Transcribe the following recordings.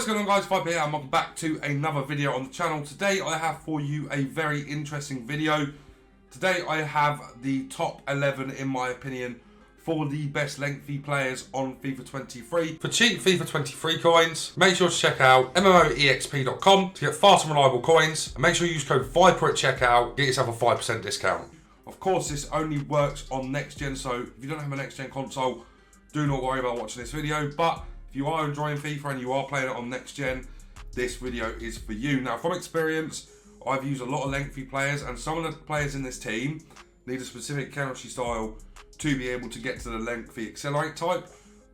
What is going on, guys? Fifa here and welcome back to another video on the channel. Today I have for you a very interesting video. Today I have the top 11, in my opinion, for the best lengthy players on FIFA 23. For cheap FIFA 23 coins, make sure to check out MMOEXP.com to get fast and reliable coins. And make sure you use code VIPER at checkout, get yourself a 5% discount. Of course, this only works on next gen, so if you don't have a next gen console, do not worry about watching this video. But if you are enjoying FIFA and you are playing it on next gen, this video is for you. Now, from experience, I've used a lot of lengthy players, and some of the players in this team need a specific counter style to be able to get to the lengthy accelerate type.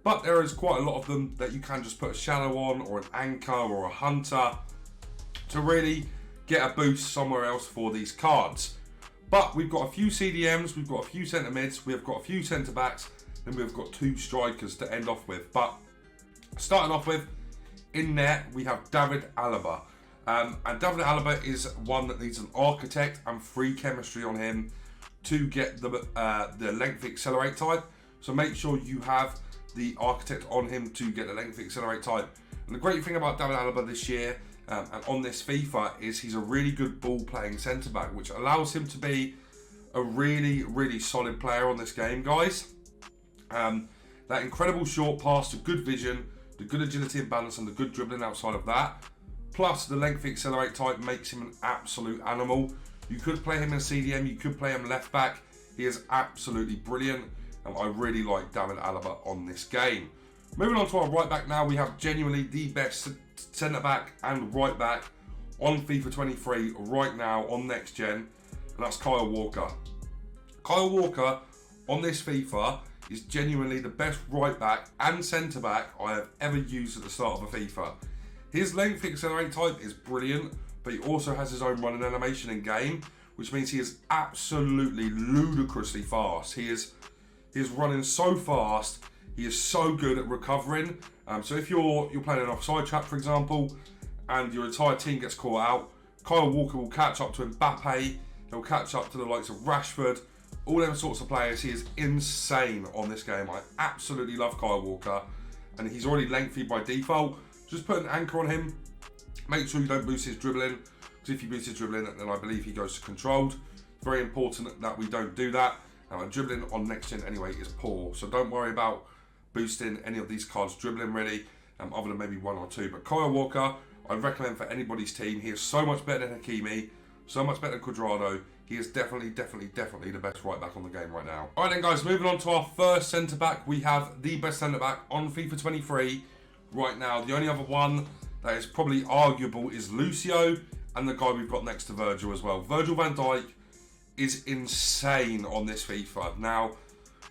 But there is quite a lot of them that you can just put a shadow on, or an anchor, or a hunter, to really get a boost somewhere else for these cards. But we've got a few CDMs, we've got a few centre mids, we've got a few centre backs, and we've got two strikers to end off with. But starting off with, in net, we have David Alaba. And David Alaba is one that needs an architect and free chemistry on him to get the lengthy accelerate type. So make sure you have the architect on him to get the lengthy accelerate type. And the great thing about David Alaba this year and on this FIFA is he's a really good ball playing centre back, which allows him to be a really, really solid player on this game, guys. That incredible short pass, the good vision, the good agility and balance, and the good dribbling outside of that, plus the lengthy accelerate type, makes him an absolute animal. You could play him in CDM, you could play him left back. He is absolutely brilliant, and I really like David Alaba on this game. Moving on to our right back now, we have genuinely the best centre back and right back on FIFA 23 right now on next gen, and that's Kyle Walker. Kyle Walker on this FIFA is genuinely the best right back and centre back I have ever used at the start of a FIFA. His lengthy accelerate type is brilliant, but he also has his own running animation in game, which means he is absolutely ludicrously fast. He is running so fast. He is so good at recovering. So if you're playing an offside trap, for example, and your entire team gets caught out, Kyle Walker will catch up to Mbappe. He'll catch up to the likes of Rashford. All them sorts of players. He is insane on this game. I absolutely love Kyle Walker, and he's already lengthy by default. Just put an anchor on him. Make sure you don't boost his dribbling, because if you boost his dribbling, then I believe he goes to controlled. It's very important that we don't do that. And dribbling on next gen anyway is poor, so don't worry about boosting any of these cards dribbling really, other than maybe one or two. But Kyle Walker, I'd recommend for anybody's team. He is so much better than Hakimi, so much better than Cuadrado. He is definitely the best right back on the game right now. Alright then, guys, moving on to our first centre back. We have the best centre back on FIFA 23 right now. The only other one that is probably arguable is Lucio, and the guy we've got next to Virgil as well. Virgil Van Dijk is insane on this FIFA. Now,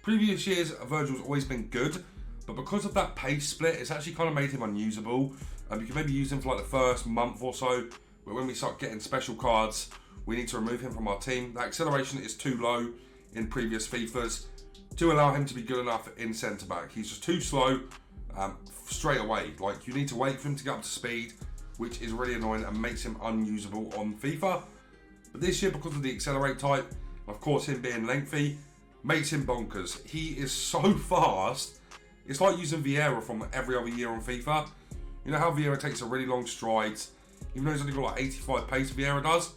previous years, Virgil's always been good, but because of that pace split, it's actually kind of made him unusable. You can maybe use him for like the first month or so, but when we start getting special cards, we need to remove him from our team. The acceleration is too low in previous FIFAs to allow him to be good enough in centre back. He's just too slow straight away. Like, you need to wait for him to get up to speed, which is really annoying and makes him unusable on FIFA. But this year, because of the accelerate type, and of course him being lengthy, makes him bonkers. He is so fast. It's like using Vieira from every other year on FIFA. You know how Vieira takes a really long strides? Even though he's only got like 85 pace, Vieira does,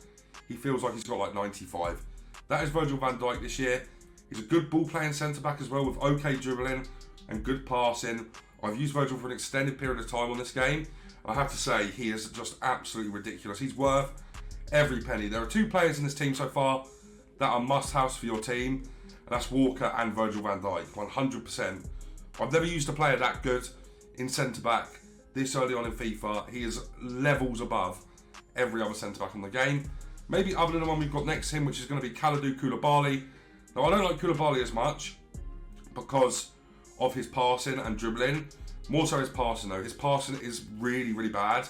he feels like he's got like 95. That is Virgil Van Dijk this year. He's a good ball playing centre back as well, with okay dribbling and good passing. I've used Virgil for an extended period of time on this game. I have to say, he is just absolutely ridiculous. He's worth every penny. There are two players in this team so far that are must-haves for your team, and that's Walker and Virgil Van Dijk, 100%. I've never used a player that good in centre-back this early on in FIFA. He is levels above every other centre-back on the game. Maybe other than the one we've got next to him, which is going to be Kalidou Koulibaly. Now, I don't like Koulibaly as much because of his passing and dribbling. More so his passing, though. His passing is really, really bad,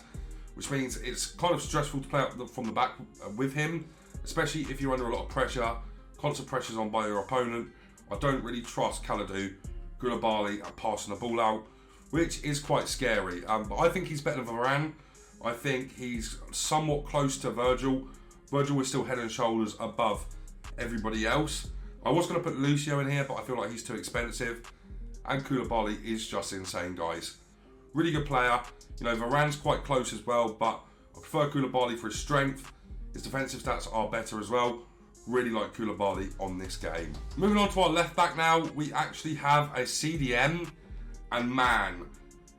which means it's kind of stressful to play up from the back with him, especially if you're under a lot of pressure, constant pressures on by your opponent. I don't really trust Kalidou Koulibaly at passing the ball out, which is quite scary. But I think he's better than Varane. I think he's somewhat close to Virgil. Virgil is still head and shoulders above everybody else. I was going to put Lucio in here, but I feel like he's too expensive. And Koulibaly is just insane, guys. Really good player. You know, Varane's quite close as well, but I prefer Koulibaly for his strength. His defensive stats are better as well. Really like Koulibaly on this game. Moving on to our left back now, we actually have a CDM, and man,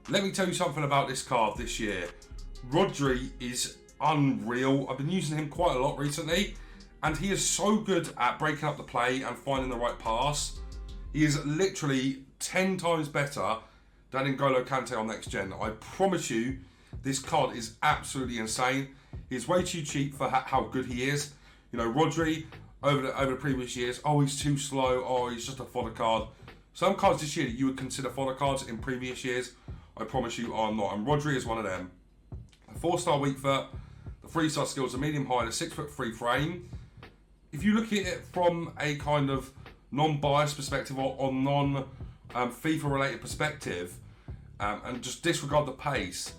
let me tell you something about this card this year. Rodri is unreal. I've been using him quite a lot recently, and he is so good at breaking up the play and finding the right pass. He is literally 10 times better than N'Golo Kante on next gen. I promise you, this card is absolutely insane. He's way too cheap for how good he is. You know, Rodri over the previous years, oh, he's too slow, oh, he's just a fodder card. Some cards this year that you would consider fodder cards in previous years, I promise you are not. And Rodri is one of them. The 4-star weak foot, the 3-star skills, the medium height, the 6'3" frame. If you look at it from a kind of non-biased perspective or non-FIFA related perspective, and just disregard the pace,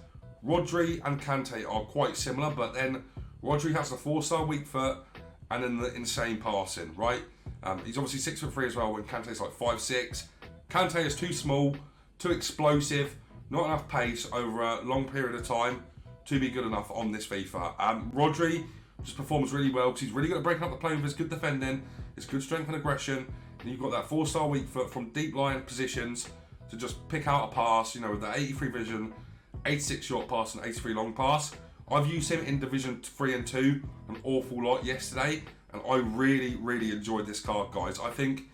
Rodri and Kante are quite similar, but then Rodri has the 4-star weak foot and then the insane passing, right? He's obviously 6'3" as well, when Kante's like 5'6". Kante is too small, too explosive, not enough pace over a long period of time to be good enough on this FIFA. Rodri just performs really well because he's really good at breaking up the play with his good defending, his good strength and aggression, and you've got that 4-star weak foot from deep line positions to just pick out a pass, you know, with the 83 vision, 86 short pass and 83 long pass. I've used him in Division 3 and 2 an awful lot yesterday, and I really, really enjoyed this card, guys. I think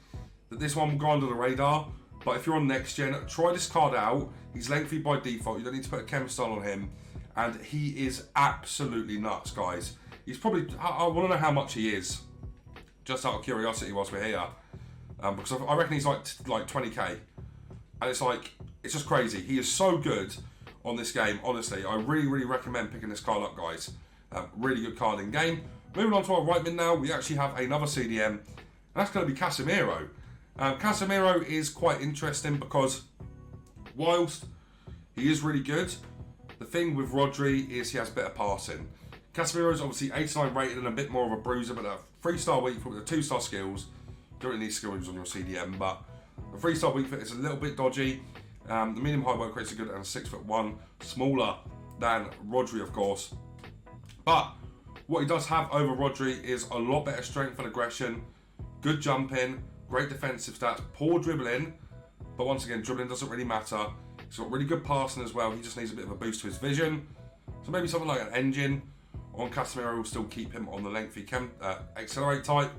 that this one will go under the radar, but if you're on next gen, try this card out. He's lengthy by default. You don't need to put a chem style on him, and he is absolutely nuts, guys. He's probably, I want to know how much he is, just out of curiosity whilst we're here, because I reckon he's like 20k, and it's just crazy. He is so good on this game, honestly. I really, really recommend picking this card up, guys. Really good card in game. Moving on to our right mid now, we actually have another CDM, and that's going to be Casemiro. Casemiro is quite interesting because whilst he is really good, the thing with Rodri is he has better passing. Casemiro is obviously 89 rated and a bit more of a bruiser, but a 3-star weak foot with the 2-star skills. You don't really need skills on your CDM, but the 3-star weak foot is a little bit dodgy. The medium height work rates are good and 6'1", smaller than Rodri, of course. But what he does have over Rodri is a lot better strength and aggression, good jumping, great defensive stats, poor dribbling, but once again, dribbling doesn't really matter. He's got really good passing as well. He just needs a bit of a boost to his vision. So maybe something like an engine on Casemiro will still keep him on the lengthy accelerate type.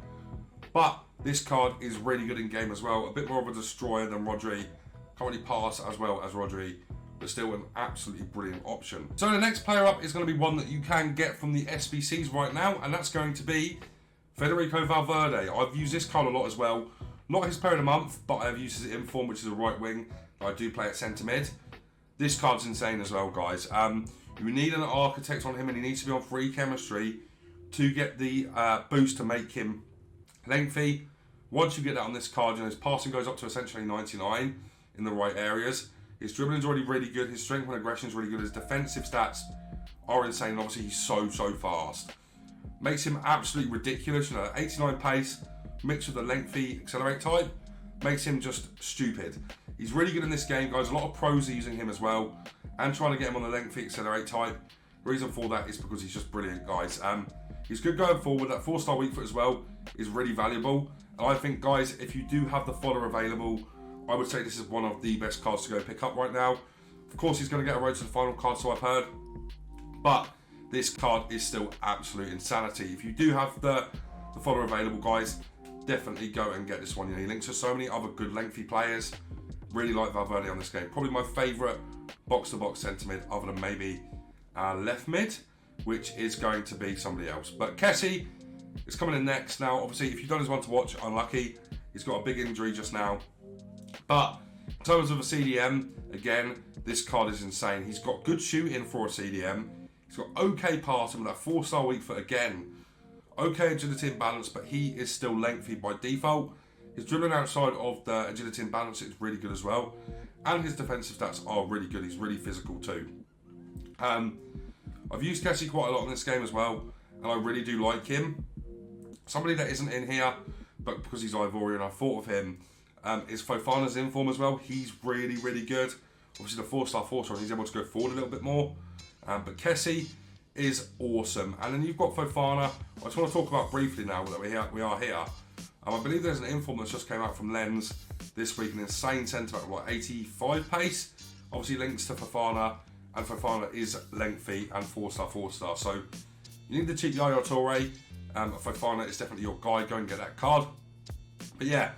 But this card is really good in game as well. A bit more of a destroyer than Rodri. Can't really pass as well as Rodri, but still an absolutely brilliant option. So the next player up is going to be one that you can get from the SBCs right now, and that's going to be Federico Valverde. I've used this card a lot as well. Not his player of the month, but I've used his inform, which is a right wing. I do play at centre mid. This card's insane as well, guys. You need an architect on him, and he needs to be on free chemistry to get the boost to make him lengthy. Once you get that on this card, you know, his passing goes up to essentially 99 in the right areas. His dribbling is already really good. His strength and aggression is really good. His defensive stats are insane. Obviously, he's so fast. Makes him absolutely ridiculous. You know, 89 pace mixed with a lengthy accelerate type makes him just stupid. He's really good in this game, guys. A lot of pros are using him as well and trying to get him on the lengthy accelerate type. The reason for that is because he's just brilliant, guys. He's good going forward. That 4-star weak foot as well is really valuable. And I think, guys, if you do have the fodder available, I would say this is one of the best cards to go pick up right now. Of course, he's going to get a road to the final card, so I've heard. But this card is still absolute insanity. If you do have the fodder available, guys, definitely go and get this one. You know, he links to so many other good lengthy players. Really like Valverde on this game. Probably my favourite box-to-box centre mid, other than maybe left mid, which is going to be somebody else. But Kessie is coming in next. Now, obviously, if you don't want to watch, unlucky. He's got a big injury just now. But in terms of a CDM, again, this card is insane. He's got good shooting for a CDM. He's got okay passing with that 4-star weak foot again. Okay agility and balance, but he is still lengthy by default. His dribbling outside of the agility and balance is really good as well. And his defensive stats are really good. He's really physical too. I've used Kessie quite a lot in this game as well, and I really do like him. Somebody that isn't in here, but because he's Ivorian, I thought of him, is Fofana's inform as well. He's really, really good. Obviously the 4-star, 4-star, he's able to go forward a little bit more. But Kessie is awesome. And then you've got Fofana. I just want to talk about briefly now that we are here. I believe there's an inform that's just came out from Lens this week, an insane centre-back, what, 85 pace? Obviously links to Fofana, and Fofana is lengthy and 4-star, 4-star. So you need the cheap Yaya Toure. Fofana is definitely your guy. Go and get that card. But yeah,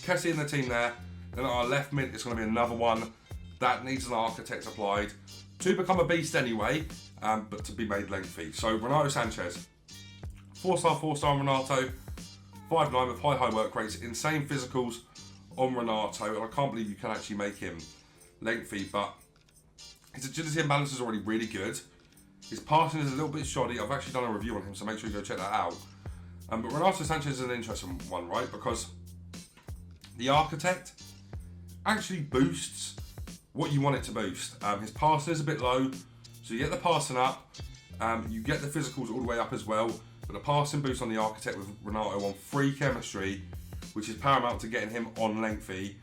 Kessie in the team there. Then our left mid is going to be another one that needs an architect applied to become a beast anyway, but to be made lengthy. So Renato Sanchez, 4-star, 4-star on Renato, 5'9" with high work rates, insane physicals on Renato, and I can't believe you can actually make him lengthy, but his agility and balance is already really good. His passing is a little bit shoddy. I've actually done a review on him, so make sure you go check that out. But Renato Sanchez is an interesting one, right? Because the architect actually boosts what you want it to boost. His passing is a bit low, so you get the passing up, you get the physicals all the way up as well, but the passing boost on the architect with Renato on free chemistry, which is paramount to getting him on lengthy,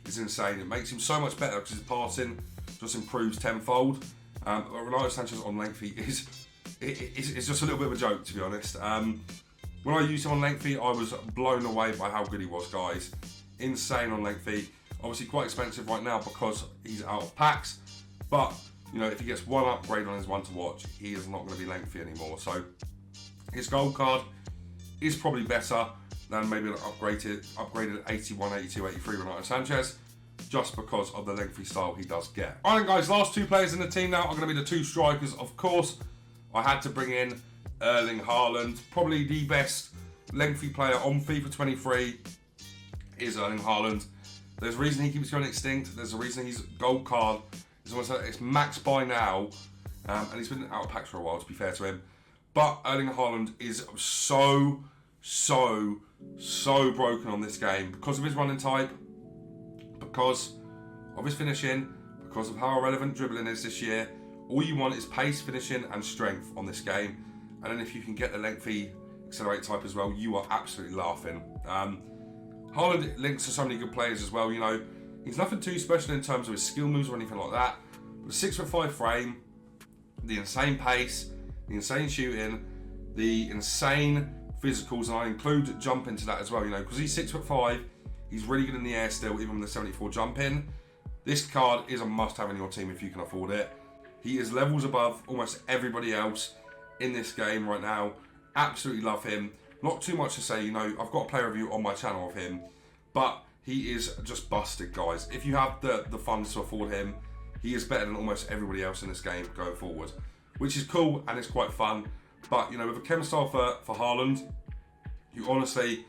is insane. It makes him so much better because his passing just improves tenfold. But Renato Sanchez on lengthy is just a little bit of a joke, to be honest. When I used him on lengthy, I was blown away by how good he was, guys. Insane on lengthy. Obviously quite expensive right now because he's out of packs, but you know, if he gets one upgrade on his one to watch, he is not going to be lengthy anymore. So his gold card is probably better than maybe an upgraded 81, 82, 83 Renato Sanchez, just because of the lengthy style he does get. Alright guys, last two players in the team now are going to be the two strikers. Of course, I had to bring in Erling Harland. Probably the best lengthy player on FIFA 23 is Erling Harland. There's a reason he keeps going extinct. There's a reason he's gold card. It's maxed by now, and he's been out of packs for a while, to be fair to him. But Erling Harland is so broken on this game because of his running type, because of his finishing, because of how irrelevant dribbling is this year. All you want is pace, finishing, and strength on this game. And then if you can get the lengthy accelerate type as well, you are absolutely laughing. Harland links to so many good players as well. You know, he's nothing too special in terms of his skill moves or anything like that. But 6'5" frame, the insane pace, the insane shooting, the insane physicals, and I include jump into that as well. You know, because he's 6'5", he's really good in the air still, even with the 74 jump in. This card is a must-have in your team if you can afford it. He is levels above almost everybody else in this game right now. Absolutely love him. Not too much to say, you know, I've got a player review on my channel of him, but he is just busted, guys. If you have the funds to afford him, he is better than almost everybody else in this game going forward, which is cool and it's quite fun. But, you know, with a chem style for Harland, you honestly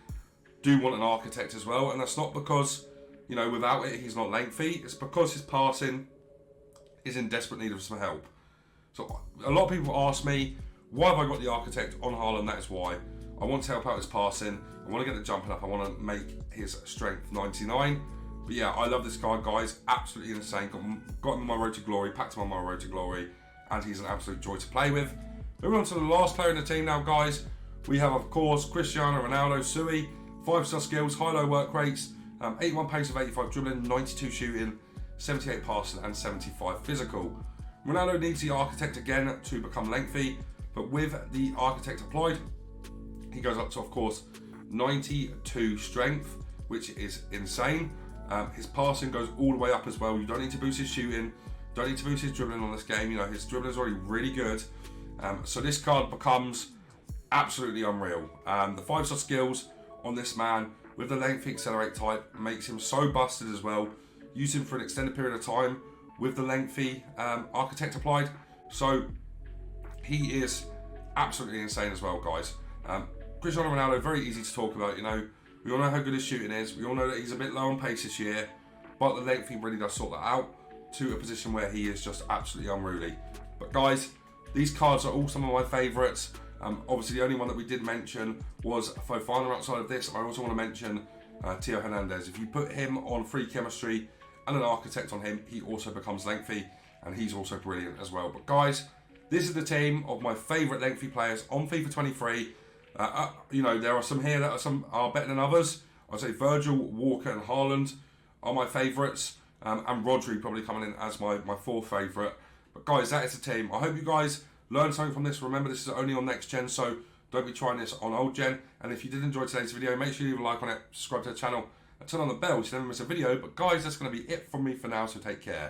do want an architect as well, and that's not because, you know, without it, he's not lengthy. It's because his passing is in desperate need of some help. So a lot of people ask me, why have I got the architect on Harland? That is why. I want to help out his passing. I want to get the jumping up. I want to make his strength 99. But yeah, I love this card, guys. Absolutely insane. Got him on my road to glory, packed him on my road to glory, and he's an absolute joy to play with. Moving on to the last player in the team now, guys. We have, of course, Cristiano Ronaldo, Sui. 5-star skills, high-low work rates, 81 pace of 85 dribbling, 92 shooting, 78 passing, and 75 physical. Ronaldo needs the architect again to become lengthy, but with the architect applied, he goes up to, of course, 92 strength, which is insane. His passing goes all the way up as well. You don't need to boost his shooting, don't need to boost his dribbling on this game. You know, his dribbling is already really good. So this card becomes absolutely unreal. The 5-star skills on this man with the lengthy accelerate type makes him so busted as well. Use him for an extended period of time with the lengthy architect applied. So he is absolutely insane as well, guys. Cristiano Ronaldo, very easy to talk about. You know, we all know how good his shooting is. We all know that he's a bit low on pace this year, but the lengthy really does sort that out to a position where he is just absolutely unruly. But guys, these cards are all some of my favourites. Obviously, the only one that we did mention was Fofana. Outside of this, I also want to mention Theo Hernandez. If you put him on free chemistry and an architect on him, he also becomes lengthy, and he's also brilliant as well. But guys, this is the team of my favourite lengthy players on FIFA 23. You know, there are some here that are better than others. I'd say Virgil, Walker, and Harland are my favourites. and Rodri probably coming in as my fourth favourite. But guys, that is the team. I hope you guys learned something from this. Remember, this is only on next gen, so don't be trying this on old gen. And if you did enjoy today's video, make sure you leave a like on it, subscribe to the channel, and turn on the bell so you never miss a video. But guys, that's going to be it from me for now, so take care.